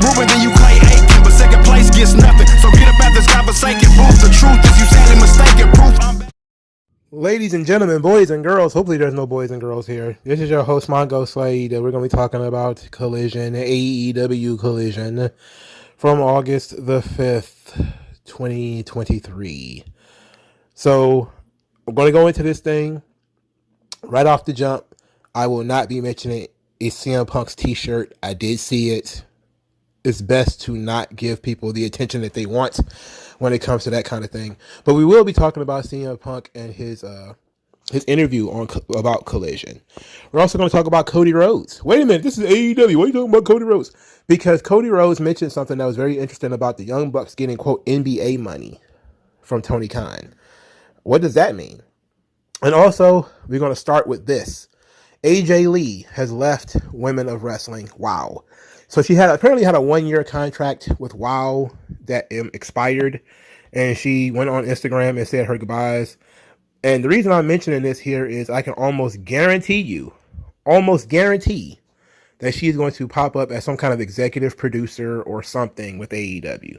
Ruben, then you Clay Aiken, but second place gets nothing. So get up out this godforsaken booth. The truth is you sadly mistaken. Proof I'm back. Ladies and gentlemen, boys and girls, hopefully there's no boys and girls here. This is your host, MagMongoSlade. We're going to be talking about Collision, AEW Collision, from August the 5th, 2023. So, I'm going to go into this thing right off the jump. I will not be mentioning a CM Punk's t-shirt. I did see it. It's best to not give people the attention that they want when it comes to that kind of thing. But we will be talking about CM Punk and his interview about Collision. We're also going to talk about Cody Rhodes. Wait a minute, this is AEW. Why are you talking about Cody Rhodes? Because Cody Rhodes mentioned something that was very interesting about the Young Bucks getting, quote, NBA money from Tony Khan. What does that mean? And also, we're going to start with this. AJ Lee has left Women of Wrestling. Wow. So she apparently had a 1-year contract with WOW that expired, and she went on Instagram and said her goodbyes. And the reason I'm mentioning this here is I can almost guarantee that she's going to pop up as some kind of executive producer or something with AEW.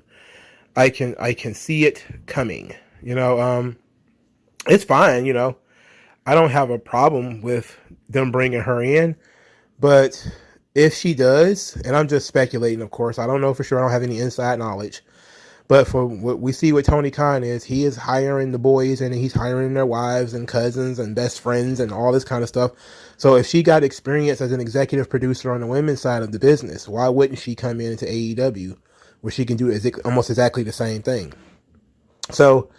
I can see it coming. It's fine. I don't have a problem with them bringing her in, but if she does, and I'm just speculating, of course, I don't know for sure. I don't have any inside knowledge. But for what we see with Tony Khan is he is hiring the boys and he's hiring their wives and cousins and best friends and all this kind of stuff. So if she got experience as an executive producer on the women's side of the business, why wouldn't she come into AEW where she can do almost exactly the same thing? So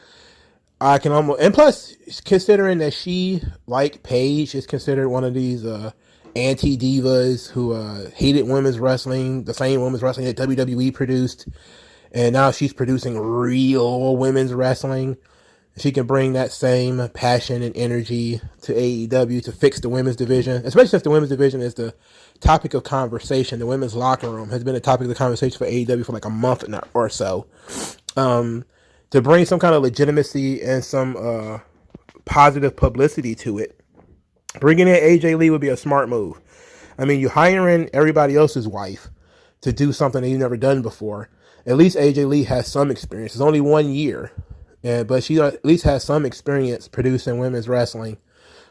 I can almost, and plus considering that she, like Paige, is considered one of these anti-divas who hated women's wrestling, the same women's wrestling that WWE produced, and now she's producing real women's wrestling. She can bring that same passion and energy to AEW to fix the women's division, especially since the women's division is the topic of conversation. The women's locker room has been a topic of the conversation for AEW for like a month or so. To bring some kind of legitimacy and some positive publicity to it, bringing in AJ Lee would be a smart move. I mean, you're hiring everybody else's wife to do something that you've never done before. At least AJ Lee has some experience. It's only 1 year, but she at least has some experience producing women's wrestling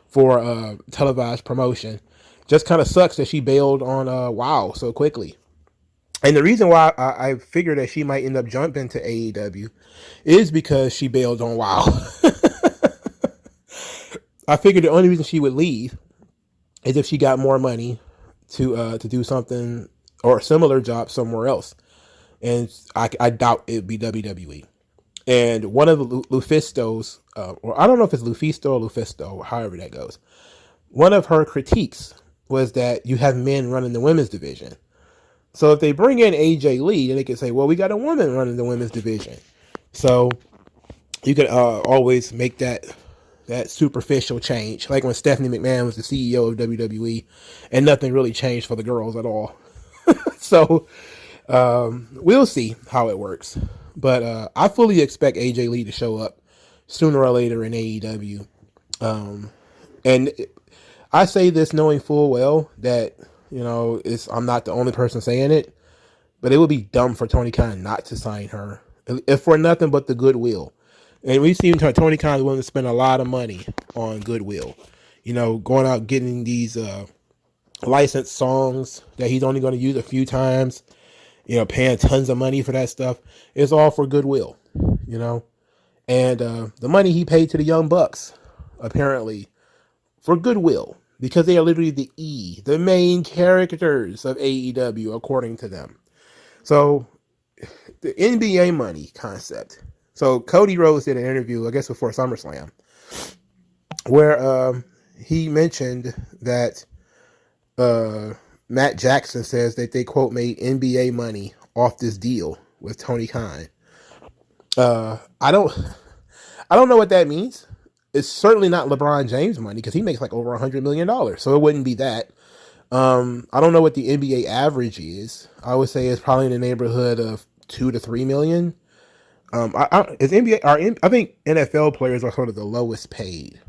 for televised promotion. Just kind of sucks that she bailed on WOW so quickly. And the reason why I figured that she might end up jumping to AEW is because she bailed on WOW. I figured the only reason she would leave is if she got more money to do something or a similar job somewhere else. And I doubt it would be WWE. And one of the Lufisto's, or I don't know if it's Lufisto or Lufisto, however that goes. One of her critiques was that you have men running the women's division. So if they bring in AJ Lee, then they can say, well, we got a woman running the women's division. So you could always make that superficial change. Like when Stephanie McMahon was the CEO of WWE and nothing really changed for the girls at all. So we'll see how it works. But I fully expect AJ Lee to show up sooner or later in AEW. And I say this knowing full well that, I'm not the only person saying it, but it would be dumb for Tony Khan not to sign her, if for nothing but the goodwill. And we've seen Tony Khan is willing to spend a lot of money on goodwill. Going out getting these licensed songs that he's only going to use a few times, paying tons of money for that stuff. It's all for goodwill, And the money he paid to the Young Bucks, apparently, for goodwill. Because they are literally the main characters of AEW, according to them. So, the NBA money concept. So, Cody Rhodes did an interview, I guess before SummerSlam, where he mentioned that Matt Jackson says that they, quote, made NBA money off this deal with Tony Khan. I don't know what that means. It's certainly not LeBron James money because he makes like over $100 million. So it wouldn't be that. I don't know what the NBA average is. I would say it's probably in the neighborhood of 2 to 3 million. I think NFL players are sort of the lowest paid.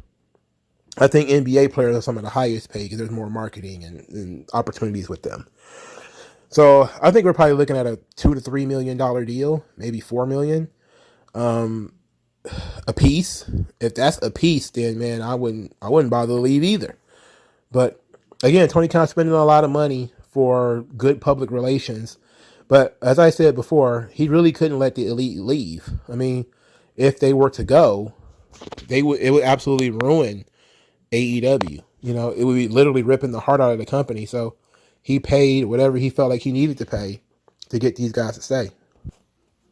I think NBA players are some of the highest paid because there's more marketing and opportunities with them. So I think we're probably looking at a $2 to $3 million deal, maybe $4 million a piece. If that's a piece, then man, I wouldn't bother to leave either. But again, Tony Khan's spending a lot of money for good public relations. But as I said before, he really couldn't let the elite leave. I mean, if they were to go, it would absolutely ruin AEW. You know, it would be literally ripping the heart out of the company. So he paid whatever he felt like he needed to pay to get these guys to stay.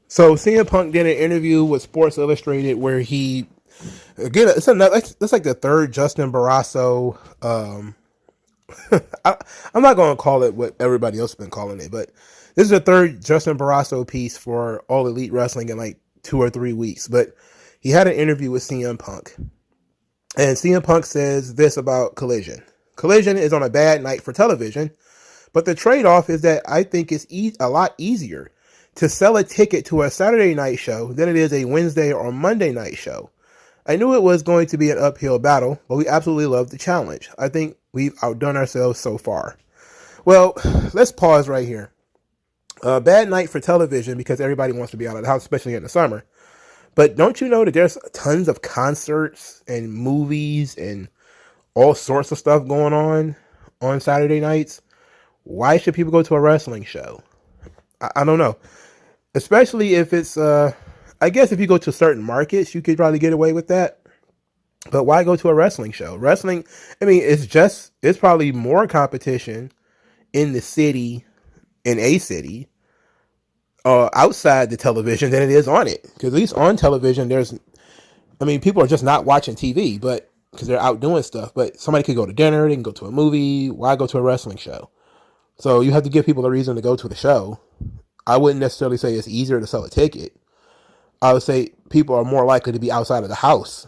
So CM Punk did an interview with Sports Illustrated where he, again, it's like the third Justin Barrasso. I'm not going to call it what everybody else has been calling it, but this is the third Justin Barrasso piece for All Elite Wrestling in like 2 or 3 weeks. But he had an interview with CM Punk. And CM Punk says this about Collision. Collision is on a bad night for television, but the trade-off is that I think it's a lot easier to sell a ticket to a Saturday night show than it is a Wednesday or Monday night show. I knew it was going to be an uphill battle, but we absolutely love the challenge. I think we've outdone ourselves so far. Well, let's pause right here. Bad night for television because everybody wants to be out of the house, especially in the summer. But don't you know that there's tons of concerts and movies and all sorts of stuff going on Saturday nights? Why should people go to a wrestling show? I don't know. Especially if it's, I guess if you go to certain markets, you could probably get away with that. But why go to a wrestling show? Wrestling, I mean, it's probably more competition in the city, in a city, outside the television than it is on it. Because at least on television, people are just not watching TV, but because they're out doing stuff. But somebody could go to dinner, they can go to a movie. Why go to a wrestling show? So you have to give people a reason to go to the show. I wouldn't necessarily say it's easier to sell a ticket. I would say people are more likely to be outside of the house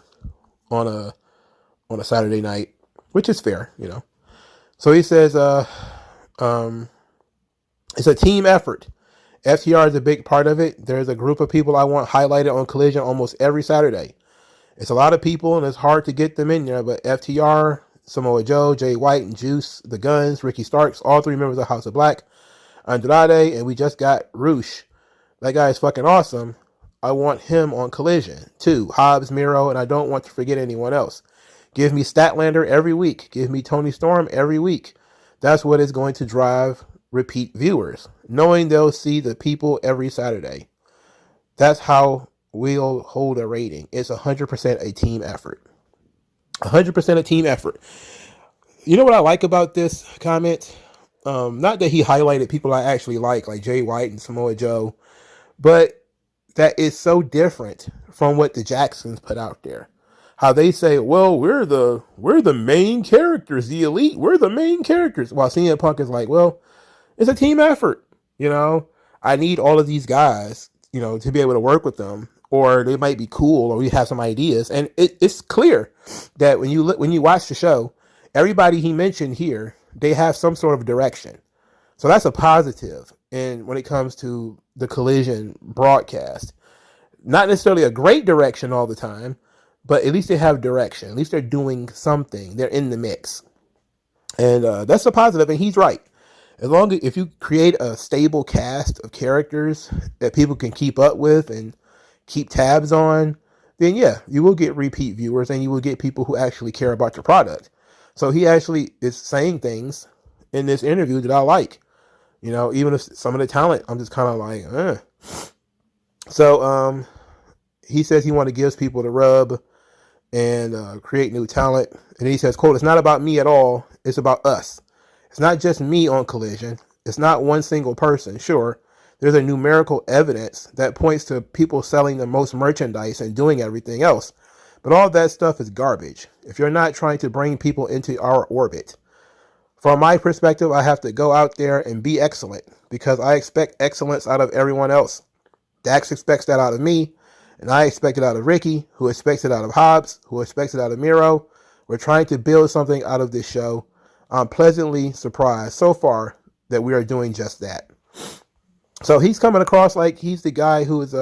on a Saturday night, which is fair, you know. So he says, it's a team effort. FTR is a big part of it. There's a group of people I want highlighted on Collision almost every Saturday. It's a lot of people, and it's hard to get them in there, but FTR, Samoa Joe, Jay White, and Juice, the Guns, Ricky Starks, all 3 members of House of Black, Andrade, and we just got Roosh. That guy is fucking awesome. I want him on Collision. 2, Hobbs, Miro, and I don't want to forget anyone else. Give me Statlander every week. Give me Tony Storm every week. That's what is going to drive repeat viewers, knowing they'll see the people every Saturday. That's how we'll hold a rating. It's 100% a team effort. 100% a team effort. You know what I like about this comment? Not that he highlighted people I actually like Jay White and Samoa Joe, but that is so different from what the Jacksons put out there. How they say, well, we're the main characters, the elite, we're the main characters. While CM Punk is like, well, it's a team effort. You know, I need all of these guys, you know, to be able to work with them, or they might be cool, or we have some ideas. And it's clear that when you watch the show, everybody he mentioned here, they have some sort of direction. So that's a positive. And when it comes to the Collision broadcast, not necessarily a great direction all the time, but at least they have direction. At least they're doing something. They're in the mix. And that's a positive. And he's right. As long as if you create a stable cast of characters that people can keep up with and keep tabs on, then yeah, you will get repeat viewers and you will get people who actually care about your product. So he actually is saying things in this interview that I like. You know, even if some of the talent, I'm just kind of like, eh. So he says he wants to give people the rub and create new talent. And he says, quote, it's not about me at all. It's about us. It's not just me on Collision. It's not one single person. Sure, there's a numerical evidence that points to people selling the most merchandise and doing everything else. But all that stuff is garbage if you're not trying to bring people into our orbit. From my perspective, I have to go out there and be excellent because I expect excellence out of everyone else. Dax expects that out of me, and I expect it out of Ricky, who expects it out of Hobbs, who expects it out of Miro. We're trying to build something out of this show. I'm pleasantly surprised so far that we are doing just that. So he's coming across like he's the guy who's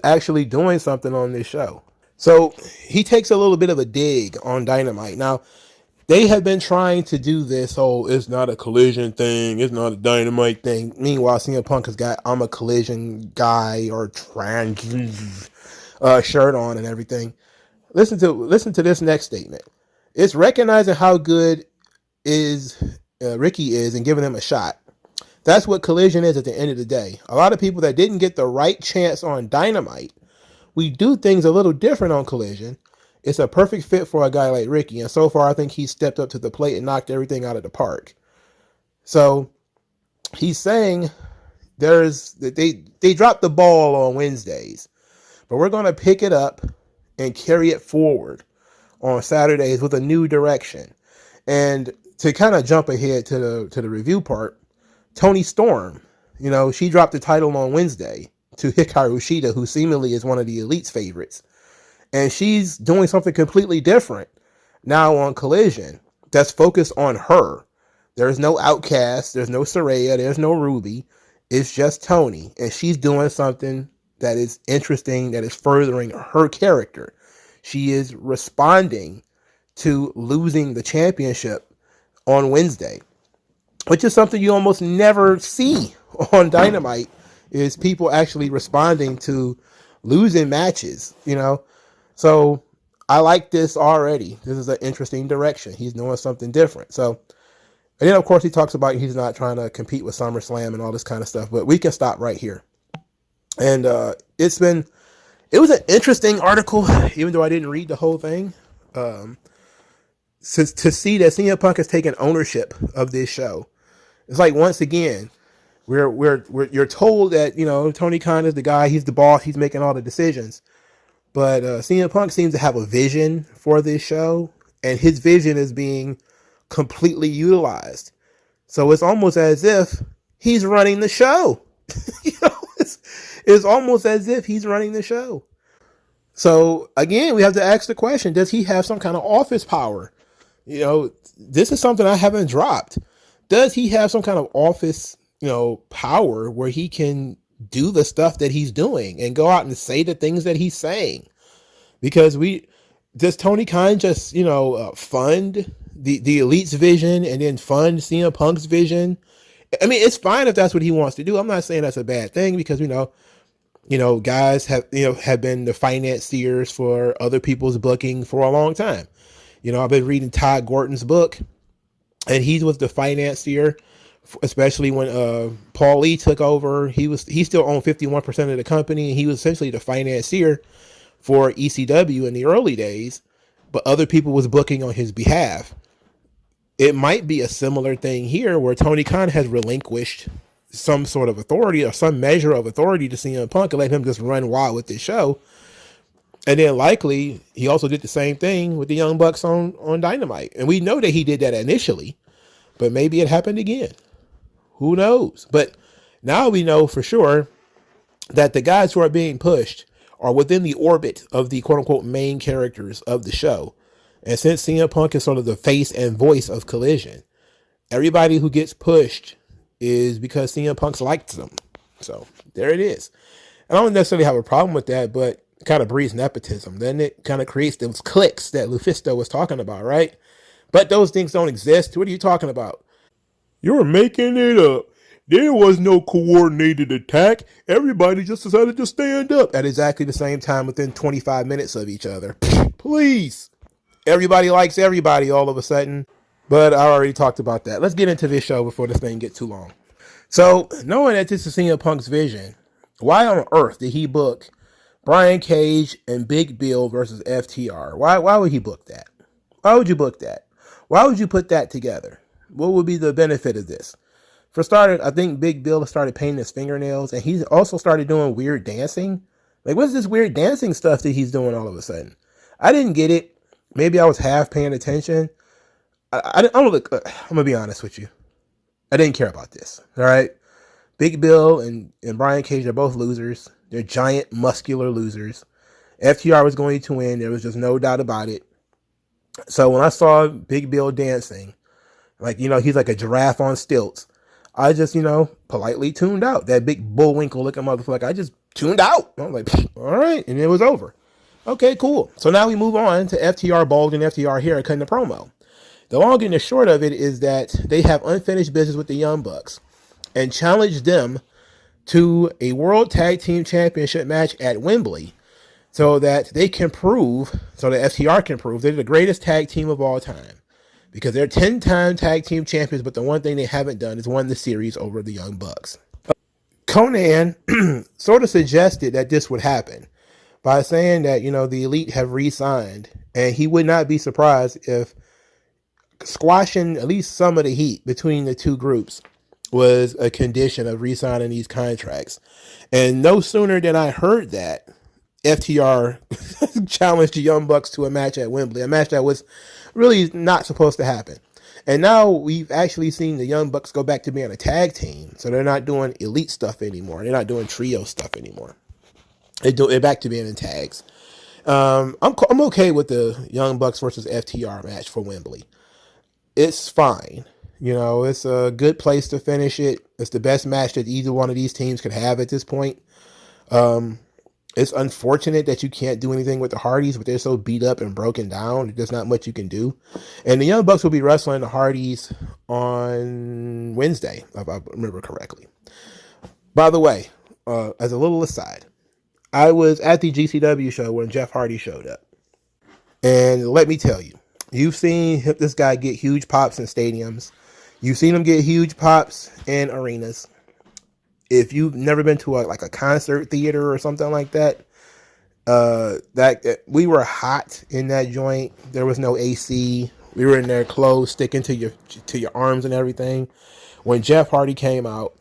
actually doing something on this show. So he takes a little bit of a dig on Dynamite. Now, They have been trying to do this whole it's not a collision thing, it's not a dynamite thing. Meanwhile, CM Punk has got I'm a collision guy or trans shirt on and everything. Listen to this next statement. It's recognizing how good is Ricky is and giving him a shot. That's what collision is at the end of the day. A lot of people that didn't get the right chance on Dynamite, we do things a little different on Collision. It's a perfect fit for a guy like Ricky, and so far I think he's stepped up to the plate and knocked everything out of the park. So he's saying they dropped the ball on Wednesdays, but we're going to pick it up and carry it forward on Saturdays with a new direction. And to kind of jump ahead to the review part, Toni Storm, she dropped the title on Wednesday to Hikaru Shida, who seemingly is one of the Elite's favorites. And she's doing something completely different now on Collision that's focused on her. There's no Outcast, there's no Saraya, there's no Ruby. It's just Toni. And she's doing something that is interesting, that is furthering her character. She is responding to losing the championship on Wednesday, which is something you almost never see on Dynamite, is people actually responding to losing matches, So I like this already. This is an interesting direction. He's doing something different. So, and then of course he talks about he's not trying to compete with SummerSlam and all this kind of stuff, but we can stop right here. And it was an interesting article, even though I didn't read the whole thing. To see that CM Punk has taken ownership of this show. It's like, once again, you're told that, Tony Khan is the guy, he's the boss, he's making all the decisions. But CM Punk seems to have a vision for this show, and his vision is being completely utilized. So it's almost as if he's running the show. It's almost as if he's running the show. So again, we have to ask the question, does he have some kind of office power? This is something I haven't dropped. Does he have some kind of office, power where he can do the stuff that he's doing and go out and say the things that he's saying? Because does Tony Khan just, fund the Elite's vision and then fund CM Punk's vision? I mean, it's fine if that's what he wants to do. I'm not saying that's a bad thing, because guys have been the financiers for other people's booking for a long time. I've been reading Todd Gordon's book, and he was the financier, especially when Paul Lee took over. He still owned 51% of the company, and he was essentially the financier for ECW in the early days, but other people was booking on his behalf. It might be a similar thing here, where Tony Khan has relinquished some sort of authority or some measure of authority to CM Punk and let him just run wild with this show. And then likely he also did the same thing with the Young Bucks on Dynamite. And we know that he did that initially, but maybe it happened again. Who knows? But now we know for sure that the guys who are being pushed are within the orbit of the quote unquote main characters of the show. And since CM Punk is sort of the face and voice of Collision, everybody who gets pushed is because CM Punk likes them. So there it is. And I don't necessarily have a problem with that, but it kind of breeds nepotism. Then it kind of creates those cliques that Lufisto was talking about, right? But those things don't exist. What are you talking about? You're making it up. There was no coordinated attack. Everybody just decided to stand up at exactly the same time within 25 minutes of each other. Please. Everybody likes everybody all of a sudden. But I already talked about that. Let's get into this show before this thing gets too long. So, knowing that this is CM Punk's vision, why on earth did he book Brian Cage and Big Bill versus FTR? Why would he book that? Why would you book that? Why would you put that together? What would be the benefit of this? For starters, I think Big Bill started painting his fingernails, and he's also started doing weird dancing. Like, what's this weird dancing stuff that he's doing all of a sudden? I didn't get it. Maybe I was half paying attention. I'm gonna be honest with you. I didn't care about this. All right. Big Bill and Brian Cage are both losers. They're giant, muscular losers. FTR was going to win. There was just no doubt about it. So when I saw Big Bill dancing, like, he's like a giraffe on stilts, I just, politely tuned out. That big bullwinkle looking motherfucker, I just tuned out. I'm like, all right. And it was over. Okay, cool. So now we move on to FTR bald and FTR hair cutting the promo. The long and the short of it is that they have unfinished business with the Young Bucks and challenged them to a World Tag Team Championship match at Wembley so that they can prove, so that FTR can prove they're the greatest tag team of all time. Because they're 10-time tag team champions, but the one thing they haven't done is won the series over the Young Bucks. Conan sort of suggested that this would happen by saying that, the Elite have re-signed, and he would not be surprised if squashing at least some of the heat between the two groups was a condition of re-signing these contracts. And no sooner than I heard that, FTR challenged the Young Bucks to a match at Wembley, a match that was really not supposed to happen. And now we've actually seen the Young Bucks go back to being a tag team. So they're not doing Elite stuff anymore. They're not doing trio stuff anymore. They're back to being in tags. I'm okay with the Young Bucks versus FTR match for Wembley. It's fine. It's a good place to finish it. It's the best match that either one of these teams could have at this point. It's unfortunate that you can't do anything with the Hardys, but they're so beat up and broken down. There's not much you can do. And the Young Bucks will be wrestling the Hardys on Wednesday, if I remember correctly. By the way, as a little aside, I was at the GCW show when Jeff Hardy showed up. And let me tell you, you've seen this guy get huge pops in stadiums. You've seen him get huge pops in arenas. If you've never been to a concert theater or something like that, we were hot in that joint. There was no AC. We were in there clothes sticking to your arms and everything. When Jeff Hardy came out,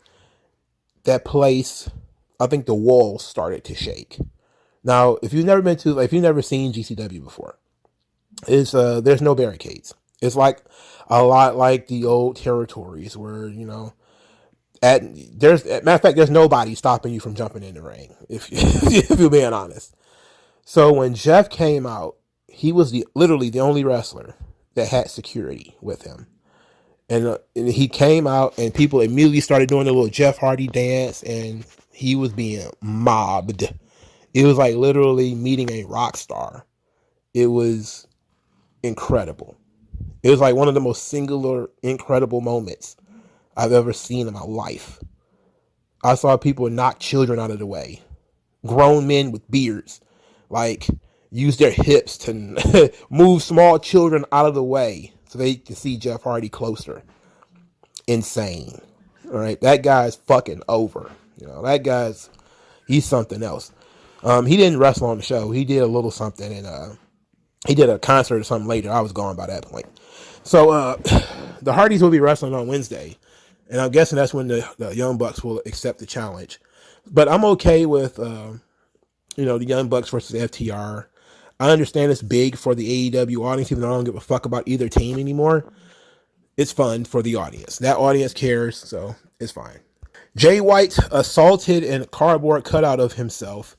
that place, I think the walls started to shake. Now, if you've never seen GCW before, there's no barricades. It's like a lot like the old territories where, matter of fact, there's nobody stopping you from jumping in the ring, if you're being honest. So when Jeff came out, he was literally the only wrestler that had security with him. And he came out and people immediately started doing the little Jeff Hardy dance and he was being mobbed. It was like literally meeting a rock star. It was incredible. It was like one of the most singular, incredible moments I've ever seen in my life. I saw people knock children out of the way. Grown men with beards, use their hips to move small children out of the way so they can see Jeff Hardy closer. Insane. All right. That guy's fucking over. He's something else. He didn't wrestle on the show. He did a little something and he did a concert or something later. I was gone by that point. So the Hardys will be wrestling on Wednesday. And I'm guessing that's when the Young Bucks will accept the challenge. But I'm okay with, the Young Bucks versus FTR. I understand it's big for the AEW audience, even though I don't give a fuck about either team anymore. It's fun for the audience. That audience cares, so it's fine. Jay White assaulted a cardboard cutout of himself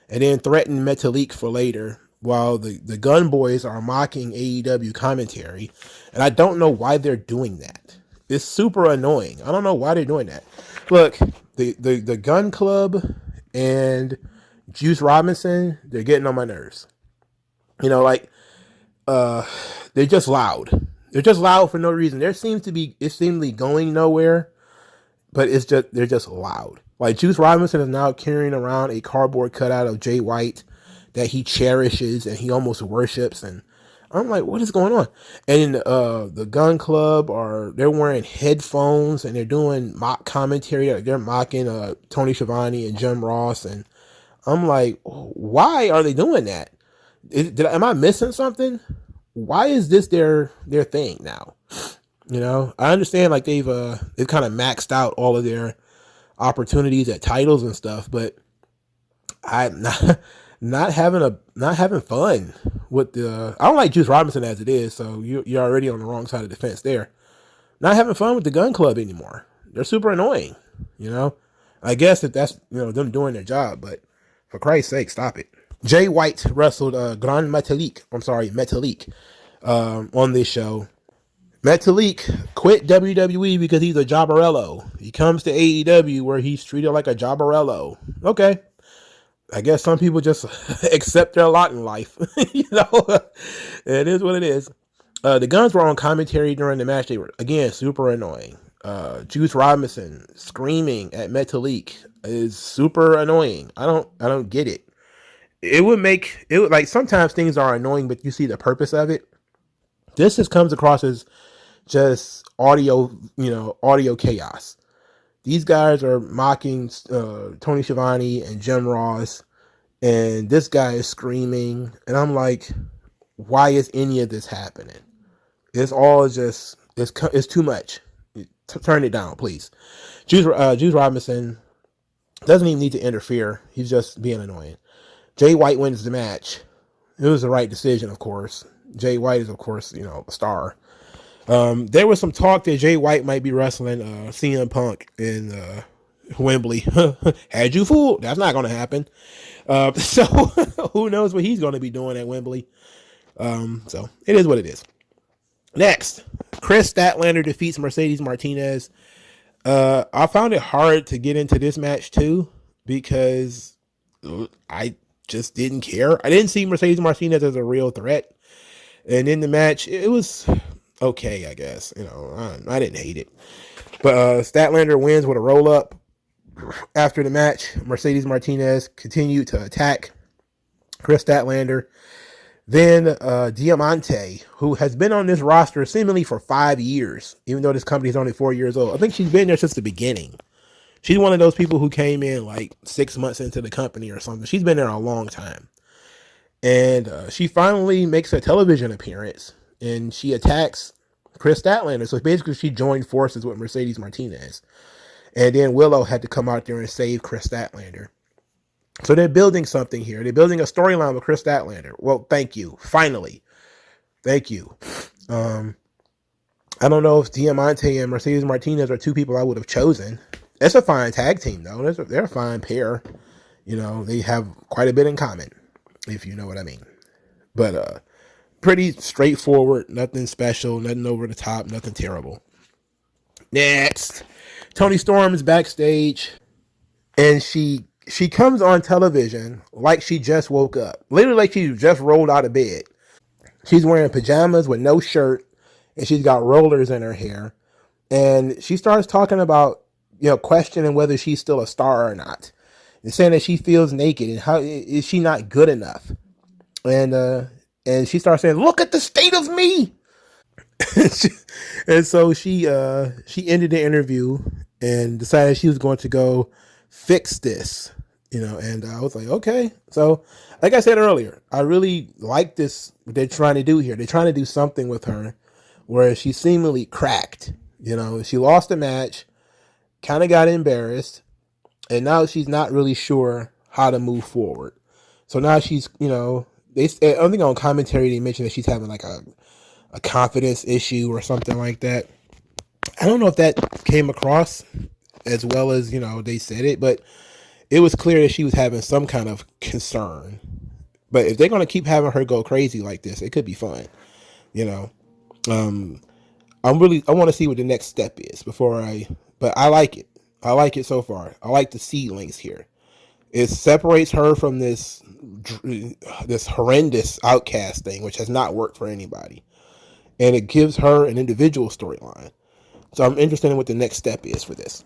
and then threatened Metalik for later, while the Gun Boys are mocking AEW commentary. And I don't know why they're doing that. It's super annoying. I don't know why they're doing that. Look, the Gun Club and Juice Robinson, they're getting on my nerves. They're just loud. They're just loud for no reason. It seemingly going nowhere, but they're just loud. Like Juice Robinson is now carrying around a cardboard cutout of Jay White that he cherishes and he almost worships, and I'm like, what is going on? And the Gun Club they're wearing headphones and they're doing mock commentary. They're mocking Tony Schiavone and Jim Ross, and I'm like, why are they doing that? Am I missing something? Why is this their thing now? I understand they've kind of maxed out all of their opportunities at titles and stuff, but I'm not having fun with I don't like Juice Robinson as it is, so you're already on the wrong side of the fence there. Not having fun with the Gun Club anymore. They're super annoying, I guess that's them doing their job, but for Christ's sake, stop it. Jay White wrestled Gran Metalik on this show. Metalik quit WWE because he's a jobberello. He comes to AEW where he's treated like a jobberello. Okay. I guess some people just accept their lot in life. It is what it is. The Guns were on commentary during the match. They were, again, super annoying. Juice Robinson screaming at Metalik is super annoying. I don't get it. It would like, sometimes things are annoying, but you see the purpose of it. This just comes across as just audio chaos. These guys are mocking Tony Schiavone and Jim Ross, and this guy is screaming, and I'm like, why is any of this happening? It's all just, it's too much. Turn it down, please. Juice Robinson doesn't even need to interfere. He's just being annoying. Jay White wins the match. It was the right decision, of course. Jay White is, of course, a star. There was some talk that Jay White might be wrestling CM Punk in Wembley. Had you fooled? That's not going to happen. So who knows what he's going to be doing at Wembley. So it is what it is. Next, Chris Statlander defeats Mercedes Martinez. I found it hard to get into this match too, because I just didn't care. I didn't see Mercedes Martinez as a real threat. And in the match, it was okay, I guess. I didn't hate it. But Statlander wins with a roll-up. After the match, Mercedes Martinez continued to attack Chris Statlander. Then Diamante, who has been on this roster seemingly for 5 years, even though this company is only 4 years old. I think she's been there since the beginning. She's one of those people who came in like 6 months into the company or something. She's been there a long time. And she finally makes a television appearance, and she attacks Chris Statlander. So basically she joined forces with Mercedes Martinez. And then Willow had to come out there and save Chris Statlander. So they're building something here. They're building a storyline with Chris Statlander. Well, thank you. Finally. Thank you. I don't know if Diamante and Mercedes Martinez are two people I would have chosen. It's a fine tag team, though. They're a fine pair. They have quite a bit in common, if you know what I mean. But pretty straightforward. Nothing special. Nothing over the top. Nothing terrible. Next. Toni Storm is backstage, and she comes on television like she just woke up. Literally like she just rolled out of bed. She's wearing pajamas with no shirt, and she's got rollers in her hair. And she starts talking about, questioning whether she's still a star or not. And saying that she feels naked, and how is she not good enough? And she starts saying, "Look at the state of me." And so she ended the interview and decided she was going to go fix this, and I was like, okay. So like I said earlier, I really like this, what they're trying to do here. They're trying to do something with her where she seemingly cracked. She lost the match, kind of got embarrassed, and now she's not really sure how to move forward. So now she's, I think on commentary they mentioned that she's having like a confidence issue or something like that. I don't know if that came across as well as, they said it, but it was clear that she was having some kind of concern. But if they're going to keep having her go crazy like this, it could be fun. I want to see what the next step is but I like it. I like it so far. I like the seedlings here. It separates her from this horrendous outcast thing, which has not worked for anybody. And it gives her an individual storyline. So I'm interested in what the next step is for this.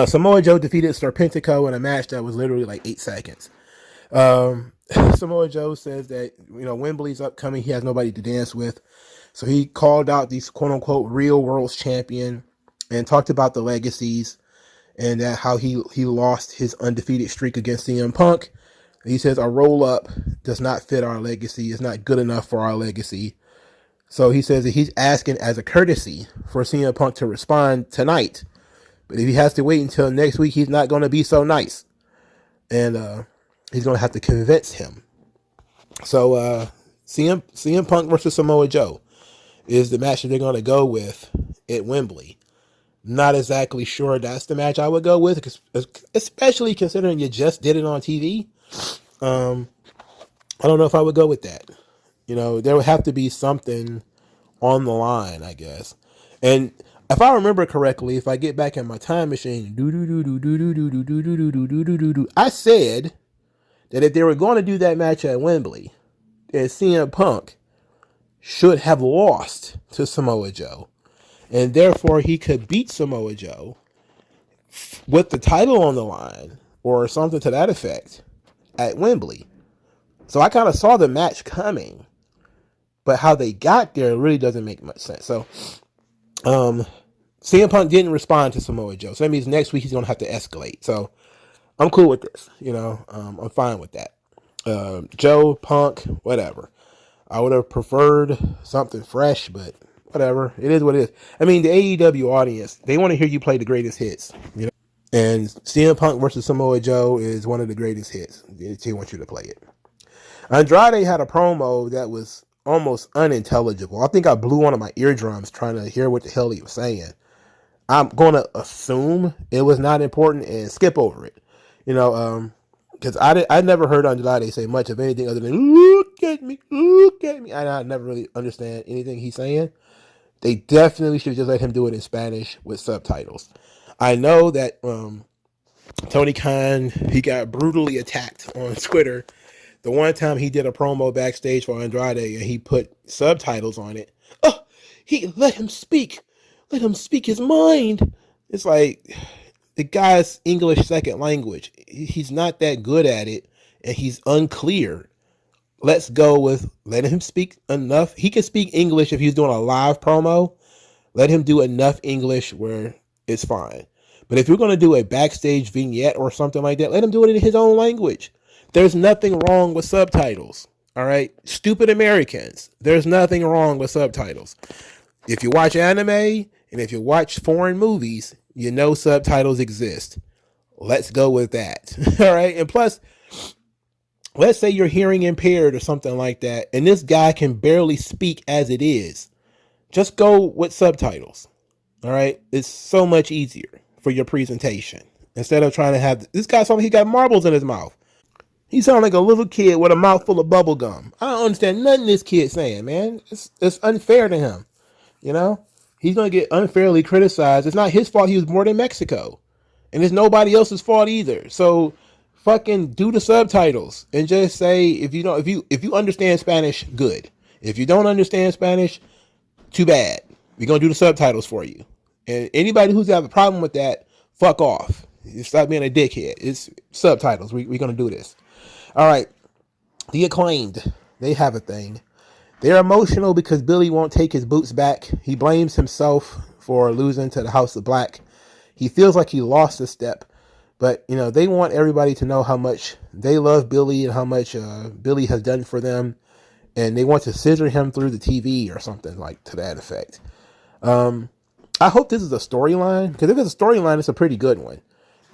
Samoa Joe defeated Serpentico in a match that was literally like 8 seconds. Samoa Joe says that, Wembley's upcoming. He has nobody to dance with. So he called out these quote unquote real world's champion and talked about the legacies and that how he lost his undefeated streak against CM Punk. He says a roll up does not fit our legacy. It's not good enough for our legacy. So he says that he's asking as a courtesy for CM Punk to respond tonight. But if he has to wait until next week, he's not going to be so nice. And he's going to have to convince him. So CM Punk versus Samoa Joe is the match that they're going to go with at Wembley. Not exactly sure that's the match I would go with, especially considering you just did it on TV. I don't know if I would go with that. There would have to be something on the line, I guess. And if I remember correctly, if I get back in my time machine, I said that if they were going to do that match at Wembley, that CM Punk should have lost to Samoa Joe. And therefore, he could beat Samoa Joe with the title on the line or something to that effect at Wembley. So I kind of saw the match coming, but how they got there really doesn't make much sense. So CM Punk didn't respond to Samoa Joe. So that means next week he's going to have to escalate. So I'm cool with this. I'm fine with that. Joe, Punk, whatever. I would have preferred something fresh, but whatever. It is what it is. I mean, the AEW audience, they want to hear you play the greatest hits. And CM Punk versus Samoa Joe is one of the greatest hits. They want you to play it. Andrade had a promo that was almost unintelligible. I think I blew one of my eardrums trying to hear what the hell he was saying. I'm going to assume it was not important and skip over it. Because I never heard Andrade say much of anything other than, look at me. I never really understand anything he's saying. They definitely should just let him do it in Spanish with subtitles. I know that Tony Khan, he got brutally attacked on Twitter the one time he did a promo backstage for Andrade and he put subtitles on it. Oh, he let him speak. Let him speak his mind. It's like the guy's English second language. He's not that good at it and he's unclear. Let's go with letting him speak enough. He can speak English if he's doing a live promo. Let him do enough English where it's fine. But if you're going to do a backstage vignette or something like that, let him do it in his own language. There's nothing wrong with subtitles. All right. Stupid Americans. There's nothing wrong with subtitles. If you watch anime and if you watch foreign movies, you know subtitles exist. Let's go with that. All right. And plus, let's say you're hearing impaired or something like that, and this guy can barely speak as it is. Just go with subtitles. All right. It's so much easier for your presentation. Instead of trying to have this guy sound like he got marbles in his mouth. He sounds like a little kid with a mouthful of bubble gum. I don't understand nothing this kid's saying, man. It's unfair to him. He's going to get unfairly criticized. It's not his fault he was born in Mexico. And it's nobody else's fault either. So fucking do the subtitles and just say, if you understand Spanish, good. If you don't understand Spanish, too bad. We're going to do the subtitles for you. And anybody who's got a problem with that, fuck off. Stop being a dickhead. It's subtitles. We're going to do this. All right. The Acclaimed. They have a thing. They're emotional because Billy won't take his boots back. He blames himself for losing to the House of Black. He feels like he lost a step. But, they want everybody to know how much they love Billy and how much Billy has done for them. And they want to scissor him through the TV or something like to that effect. I hope this is a storyline, because if it's a storyline, it's a pretty good one.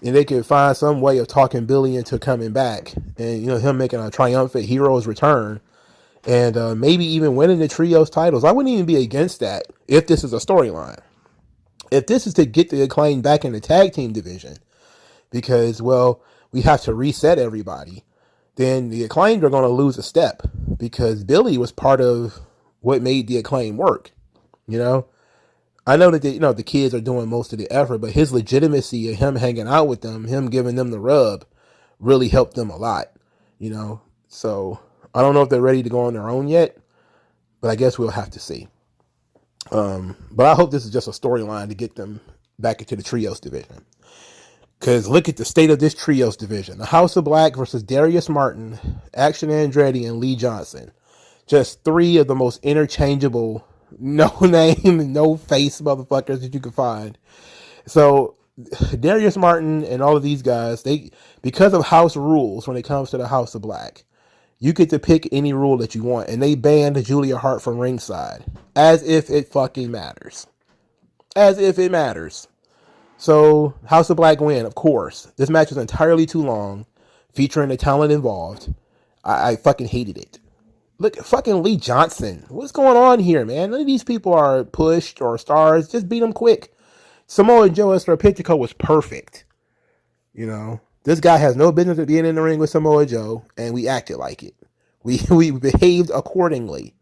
And they could find some way of talking Billy into coming back and, him making a triumphant hero's return and maybe even winning the trios titles. I wouldn't even be against that if this is a storyline. If this is to get the Acclaim back in the tag team division, because, well, we have to reset everybody, then the Acclaimed are going to lose a step because Billy was part of what made the Acclaim work. I know that the kids are doing most of the effort, but his legitimacy of him hanging out with them, him giving them the rub, really helped them a lot. So I don't know if they're ready to go on their own yet, but I guess we'll have to see. But I hope this is just a storyline to get them back into the trios division. Because look at the state of this trios division: the House of Black versus Darius Martin, Action Andrade, and Lee Johnson. Just three of the most interchangeable, no name, no face motherfuckers that you can find. So Darius Martin and all of these guys, because of house rules when it comes to the House of Black, you get to pick any rule that you want, and they banned Julia Hart from ringside. As if it fucking matters. As if it matters. So House of Black win, of course. This match was entirely too long, featuring the talent involved. I fucking hated it. Look at fucking Lee Johnson. What's going on here, man? None of these people are pushed or stars. Just beat them quick. Samoa Joe and Serpentico was perfect. This guy has no business being in the ring with Samoa Joe, and we acted like it. We behaved accordingly.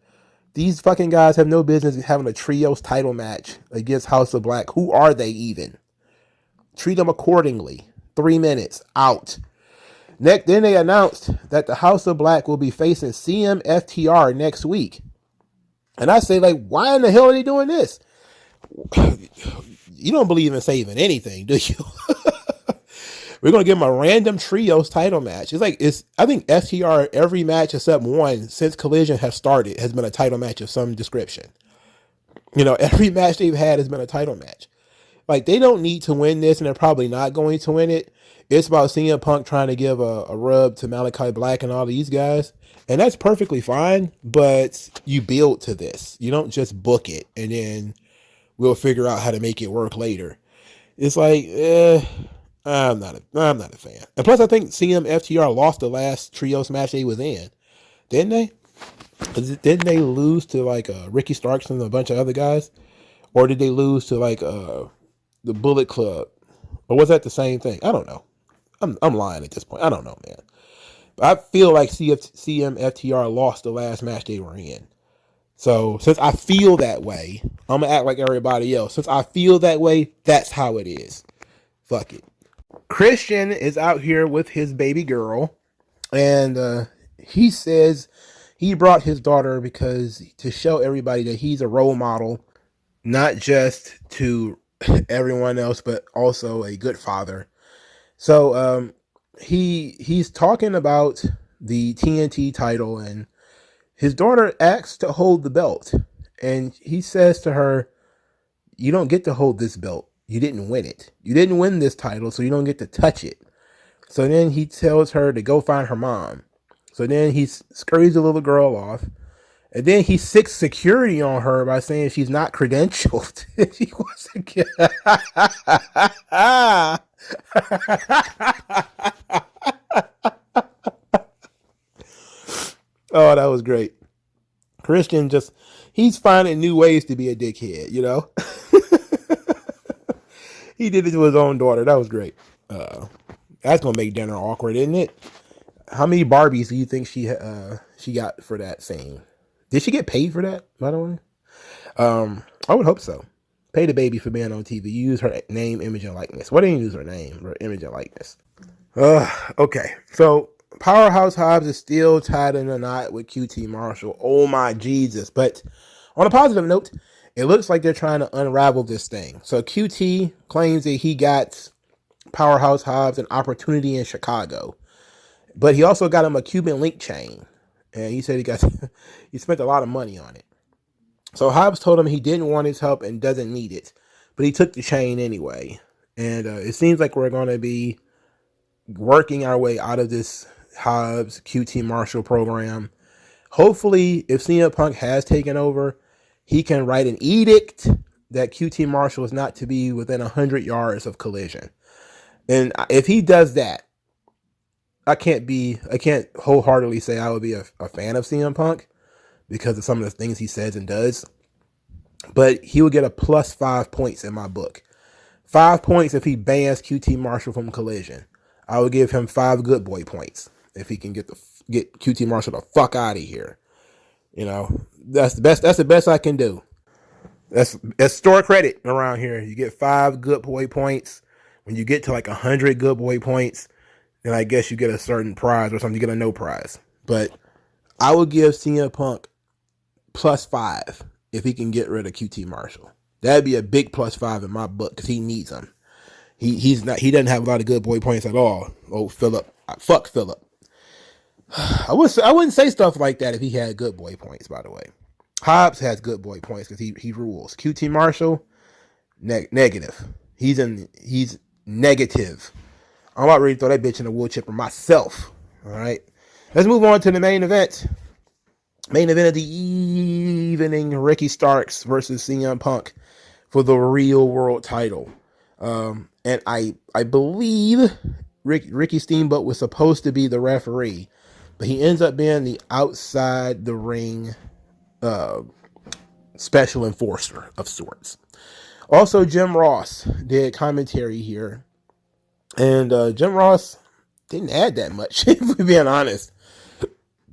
These fucking guys have no business having a trios title match against House of Black. Who are they even? Treat them accordingly. 3 minutes. Out. Then they announced that the House of Black will be facing CMFTR next week. And I say, like, why in the hell are they doing this? You don't believe in saving anything, do you? We're gonna give him a random trios title match. I think FTR every match except one since Collision has started has been a title match of some description. Every match they've had has been a title match. Like, they don't need to win this, and they're probably not going to win it. It's about CM Punk trying to give a rub to Malachi Black and all these guys, and that's perfectly fine. But you build to this. You don't just book it and then we'll figure out how to make it work later. It's like, I'm not a fan. And plus, I think FTR lost the last trios match they was in, didn't they? Didn't they lose to like Ricky Starks and a bunch of other guys, or did they lose to like the Bullet Club, or was that the same thing? I don't know. I'm lying at this point. I don't know, man. But I feel like FTR lost the last match they were in. So since I feel that way, I'm gonna act like everybody else. Since I feel that way, that's how it is. Fuck it. Christian is out here with his baby girl, and he says he brought his daughter to show everybody that he's a role model, not just to everyone else, but also a good father. So he's talking about the TNT title, and his daughter asks to hold the belt, and he says to her, "You don't get to hold this belt. You didn't win it. You didn't win this title, so you don't get to touch it." So then he tells her to go find her mom. So then he scurries the little girl off, and then he seeks security on her by saying she's not credentialed. She wasn't. Oh, that was great. Christian he's finding new ways to be a dickhead, He did it to his own daughter. That was great. That's going to make dinner awkward, isn't it? How many Barbies do you think she got for that scene? Did she get paid for that, by the way? I would hope so. Pay the baby for being on TV. Use her name, image, and likeness. Why didn't you use her name, her image, and likeness? Okay. So Powerhouse Hobbs is still tied in a knot with QT Marshall. Oh my Jesus. But on a positive note, it looks like they're trying to unravel this thing. So QT claims that he got Powerhouse Hobbs an opportunity in Chicago, but he also got him a Cuban link chain, and he said he spent a lot of money on it. So Hobbs told him he didn't want his help and doesn't need it, but he took the chain anyway. And it seems like we're going to be working our way out of this Hobbs QT Marshall program. Hopefully, if CM Punk has taken over, he can write an edict that QT Marshall is not to be within 100 yards of Collision. And if he does that, I can't wholeheartedly say I would be a fan of CM Punk because of some of the things he says and does. But he would get a plus 5 points in my book. 5 points if he bans QT Marshall from Collision. I would give him 5 good boy points if he can get QT Marshall the fuck out of here. That's the best I can do. That's store credit around here. You get 5 good boy points. When you get to like 100 good boy points, then I guess you get a certain prize or something. You get a no prize. But I would give CM Punk plus 5 if he can get rid of QT Marshall. That'd be a big plus 5 in my book because he needs them. He doesn't have a lot of good boy points at all. Oh, Phillip. Fuck Phillip. I wouldn't say stuff like that if he had good boy points, by the way. Hobbs has good boy points because he rules. QT Marshall, negative. He's negative. I'm about ready to throw that bitch in the wood chipper myself. All right. Let's move on to the main event. Main event of the evening, Ricky Starks versus CM Punk for the real world title. And I believe Ricky Steamboat was supposed to be the referee, but he ends up being the outside the ring special enforcer of sorts. Also, Jim Ross did commentary here, and Jim Ross didn't add that much, if we're being honest.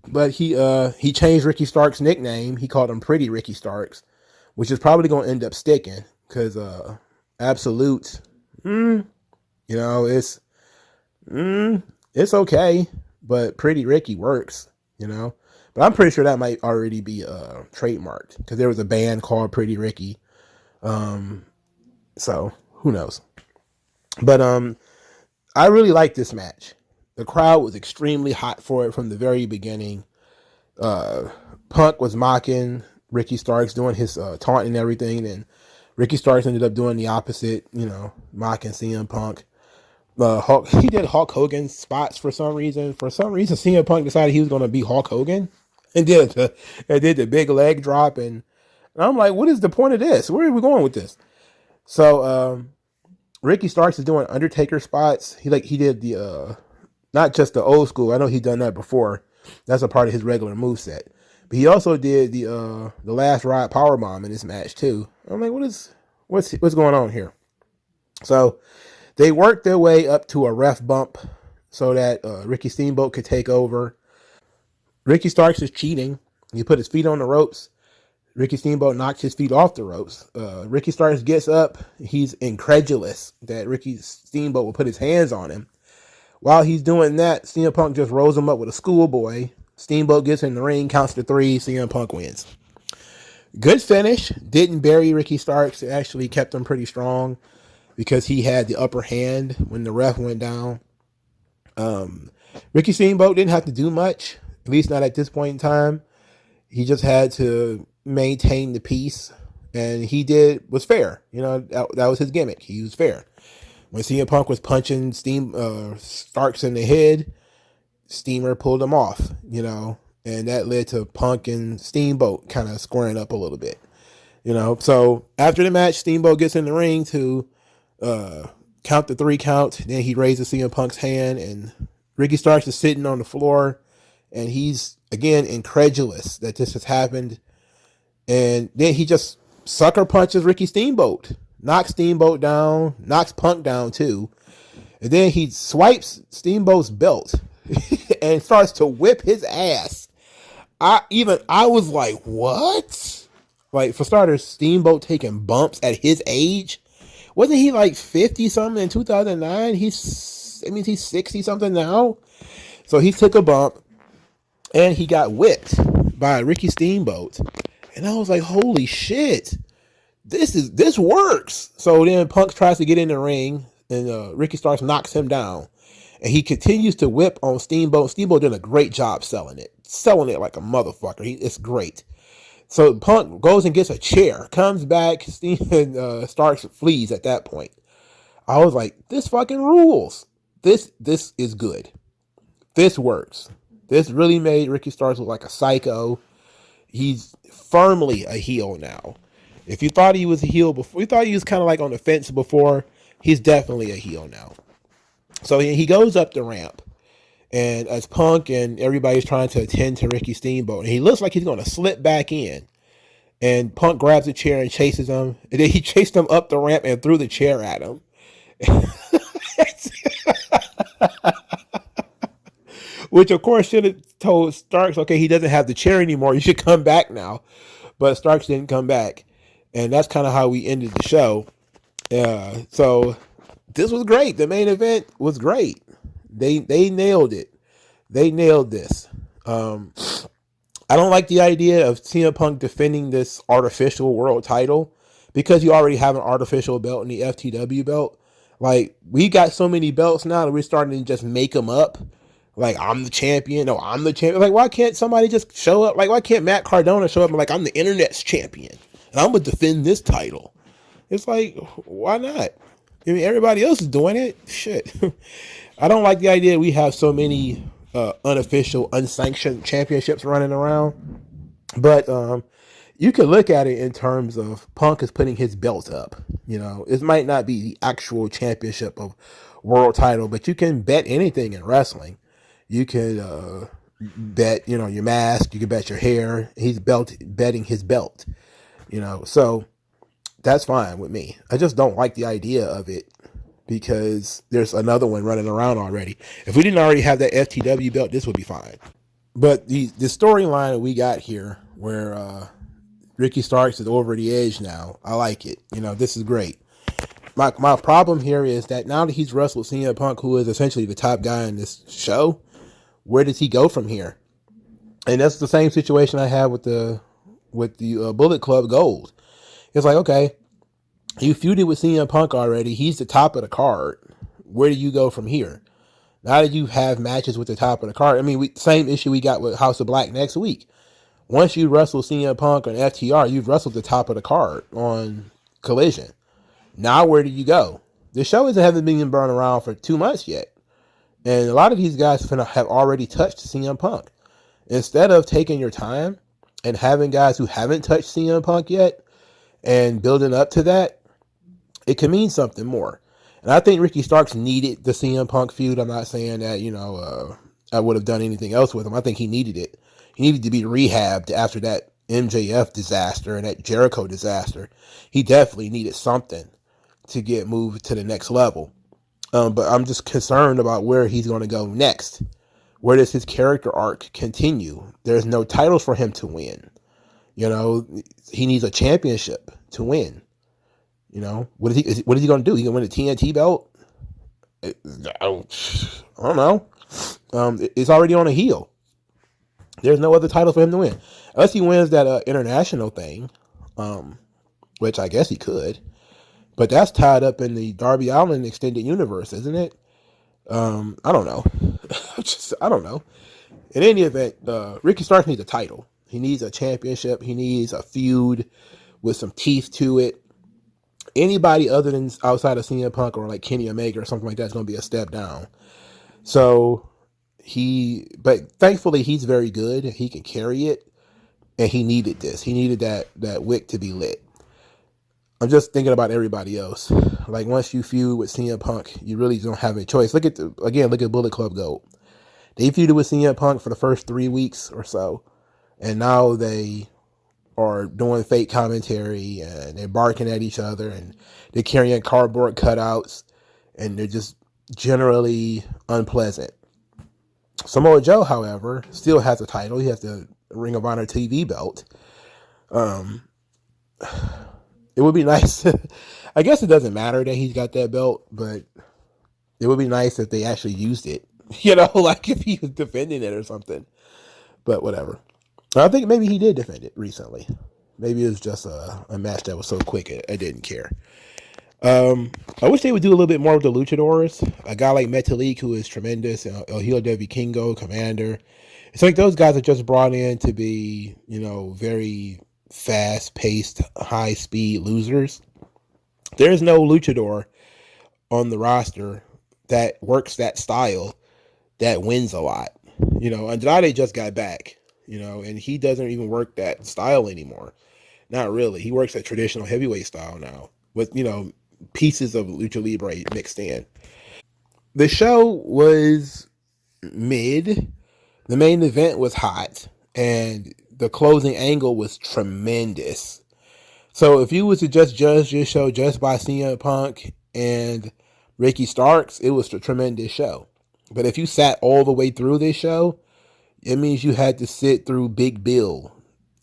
But he changed Ricky Starks' nickname. He called him Pretty Ricky Starks, which is probably going to end up sticking because Absolute, it's okay, but Pretty Ricky works, But I'm pretty sure that might already be trademarked because there was a band called Pretty Ricky. So who knows? But I really like this match. The crowd was extremely hot for it from the very beginning. Punk was mocking Ricky Starks, doing his taunt and everything, and Ricky Starks ended up doing the opposite, mocking CM Punk. He did Hulk Hogan spots for some reason. For some reason, CM Punk decided he was going to be Hulk Hogan and did the big leg drop. And I'm like, what is the point of this? Where are we going with this? So Ricky Starks is doing Undertaker spots. He did the not just the old school. I know he's done that before. That's a part of his regular moveset. But he also did the last ride powerbomb in this match too. I'm like, what's going on here? So they worked their way up to a ref bump so that Ricky Steamboat could take over. Ricky Starks is cheating. He put his feet on the ropes. Ricky Steamboat knocked his feet off the ropes. Ricky Starks gets up. He's incredulous that Ricky Steamboat will put his hands on him. While he's doing that, CM Punk just rolls him up with a schoolboy. Steamboat gets in the ring, counts to 3. CM Punk wins. Good finish. Didn't bury Ricky Starks. It actually kept him pretty strong because he had the upper hand when the ref went down. Ricky Steamboat didn't have to do much, at least not at this point in time. He just had to maintain the peace, and he was fair. That was his gimmick. He was fair. When CM Punk was punching Starks in the head, Steamer pulled him off, and that led to Punk and Steamboat kind of squaring up a little bit, So after the match, Steamboat gets in the ring to count the 3 count. Then he raises CM Punk's hand, and Ricky Starks is sitting on the floor, and he's, again, incredulous that this has happened. And then he just sucker punches Ricky Steamboat, knocks Steamboat down, knocks Punk down too. And then he swipes Steamboat's belt and starts to whip his ass. I was like, what? Like, for starters, Steamboat taking bumps at his age. Wasn't he like 50 something in 2009? He's 60 something now. So he took a bump and he got whipped by Ricky Steamboat. And I was like, holy shit, this works. So then Punk tries to get in the ring, and Ricky Starks knocks him down. And he continues to whip on Steamboat. Steamboat did a great job selling it like a motherfucker. It's great. So Punk goes and gets a chair, comes back, Starks flees at that point. I was like, this fucking rules. This is good. This works. This really made Ricky Starks look like a psycho. He's firmly a heel now. If you thought he was a heel before, you thought he was kind of like on the fence before, he's definitely a heel now. So he goes up the ramp, and as Punk and everybody's trying to attend to Ricky Steamboat, and he looks like he's going to slip back in, and Punk grabs a chair and chases him, and then he chased him up the ramp and threw the chair at him. Which, of course, should have told Starks, okay, he doesn't have the chair anymore. You should come back now. But Starks didn't come back. And that's kind of how we ended the show. So this was great. The main event was great. They nailed it. They nailed this. I don't like the idea of CM Punk defending this artificial world title because you already have an artificial belt in the FTW belt. Like, we got so many belts now that we're starting to just make them up. Like, I'm the champion. No, I'm the champion. Like, why can't somebody just show up? Like, why can't Matt Cardona show up and like, I'm the internet's champion and I'm going to defend this title? It's like, why not? I mean, everybody else is doing it. Shit. I don't like the idea we have so many unofficial, unsanctioned championships running around. But you could look at it in terms of Punk is putting his belt up. It might not be the actual championship of world title, but you can bet anything in wrestling. You could bet, your mask. You could bet your hair. He's betting his belt, So that's fine with me. I just don't like the idea of it because there's another one running around already. If we didn't already have that FTW belt, this would be fine. But the storyline that we got here where Ricky Starks is over the edge now, I like it. This is great. My problem here is that now that he's wrestled CM Punk, who is essentially the top guy in this show, where does he go from here? And that's the same situation I have with the Bullet Club Gold. It's like, okay, you feuded with CM Punk already. He's the top of the card. Where do you go from here? Now that you have matches with the top of the card, I mean, same issue we got with House of Black next week. Once you wrestle CM Punk and FTR, you've wrestled the top of the card on Collision. Now where do you go? The show hasn't been burned around for 2 months yet. And a lot of these guys have already touched CM Punk. Instead of taking your time and having guys who haven't touched CM Punk yet and building up to that, it can mean something more. And I think Ricky Starks needed the CM Punk feud. I'm not saying that, I would have done anything else with him. I think he needed it. He needed to be rehabbed after that MJF disaster and that Jericho disaster. He definitely needed something to get moved to the next level. But I'm just concerned about where he's going to go next. Where does his character arc continue? There's no titles for him to win. He needs a championship to win. What is he going to do? He going to win the TNT belt? I don't know. It's already on a heel. There's no other title for him to win. Unless he wins that international thing, which I guess he could. But that's tied up in the Darby Allin extended universe, isn't it? I don't know. I don't know. In any event, Ricky Starks needs a title. He needs a championship. He needs a feud with some teeth to it. Anybody other than outside of CM Punk or like Kenny Omega or something like that is going to be a step down. So but thankfully he's very good. He can carry it, and he needed this. He needed that wick to be lit. I'm just thinking about everybody else. Like once you feud with CM Punk, you really don't have a choice. Look at Bullet Club Gold. They feuded with CM Punk for the first 3 weeks or so, and now they are doing fake commentary and they're barking at each other and they're carrying cardboard cutouts and they're just generally unpleasant. Samoa Joe, however, still has a title. He has the Ring of Honor TV belt. It would be nice. I guess it doesn't matter that he's got that belt, but it would be nice if they actually used it. Like if he was defending it or something. But whatever. I think maybe he did defend it recently. Maybe it was just a match that was so quick I didn't care. I wish they would do a little bit more with the luchadors. A guy like Metalik, who is tremendous, El Hijo del Vikingo, Commander. It's like those guys are just brought in to be, very fast-paced, high-speed losers. There's no luchador on the roster that works that style that wins a lot. Andrade just got back, and he doesn't even work that style anymore. Not really. He works that traditional heavyweight style now with, pieces of lucha libre mixed in. The show was mid. The main event was hot, and the closing angle was tremendous. So if you was to just judge this show just by CM Punk and Ricky Starks, it was a tremendous show. But if you sat all the way through this show, it means you had to sit through Big Bill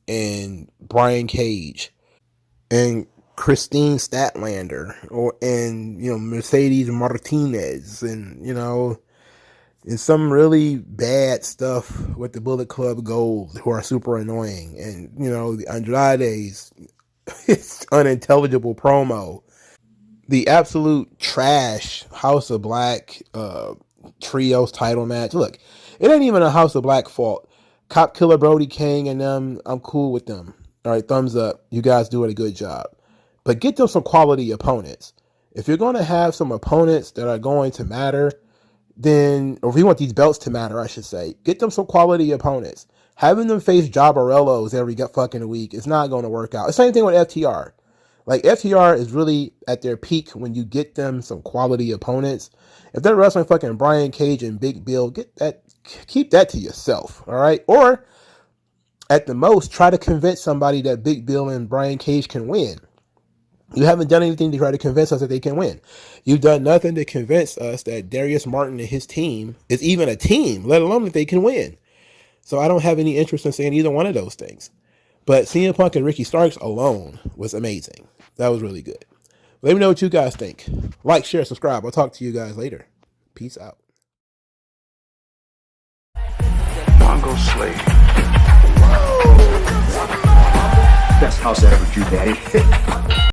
and Brian Cage and Christine Statlander and Mercedes Martinez and some really bad stuff with the Bullet Club Gold who are super annoying, and the Andrade's it's unintelligible promo, the absolute trash House of Black trios title match. Look, it ain't even a House of Black fault. Cop Killer Brody King and them, I'm cool with them. All right, thumbs up. You guys doing a good job. But get them some quality opponents. If you're going to have some opponents that are going to matter, then, or if you want these belts to matter, I should say, get them some quality opponents. Having them face Jabbarellos every fucking week is not going to work out. The same thing with FTR. Like, FTR is really at their peak when you get them some quality opponents. If they're wrestling fucking Brian Cage and Big Bill, keep that to yourself, all right? Or, at the most, try to convince somebody that Big Bill and Brian Cage can win. You haven't done anything to try to convince us that they can win. You've done nothing to convince us that Darius Martin and his team is even a team, let alone that they can win. So I don't have any interest in saying either one of those things. But CM Punk and Ricky Starks alone was amazing. That was really good. Let me know what you guys think. Like, share, subscribe. I'll talk to you guys later. Peace out. MongoSlade. Best house I ever drew, Daddy.